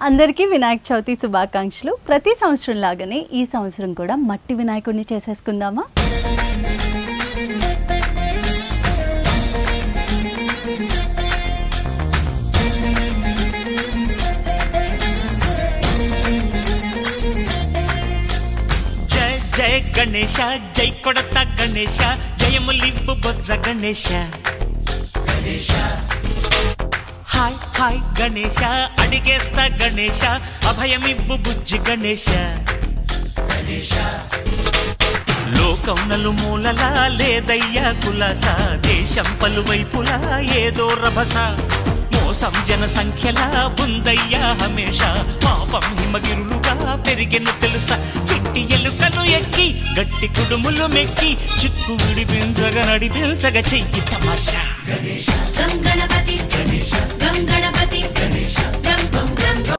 అందరికీ వినాయక చవితి శుభాకాంక్షలు. ప్రతి సంవత్సరం లాగానే ఈ సంవత్సరం కూడా మట్టి వినాయకుడిని చేసేసుకుందామా? జై జై గణేశ, జై కొడత గణేశ, జయములివ్వు బొజ్జ గణేశ. హాయ్ హాయ్ గణేశ, అడిగేస్తా గణేశ, అభయమివ్వు బుజ్జి గణేశ. లోకం నలుమూలలా లేదయ్యా కులాస, దేశం పలువైపులా ఏదో రభస. మోసం జన సంఖ్యలా ఉందయ్యా హమేష, పాపం హిమగిరులుగా పెరిగెను తెలుసా. చిట్టి ఎలుకను ఎక్కి గట్టి కుడుములు మెక్కి, చిక్కు విడిపించగా నడిపించగా చెయ్యి తమాషా. గం గణపతి గణేశ, గం గణపతి గణేశ.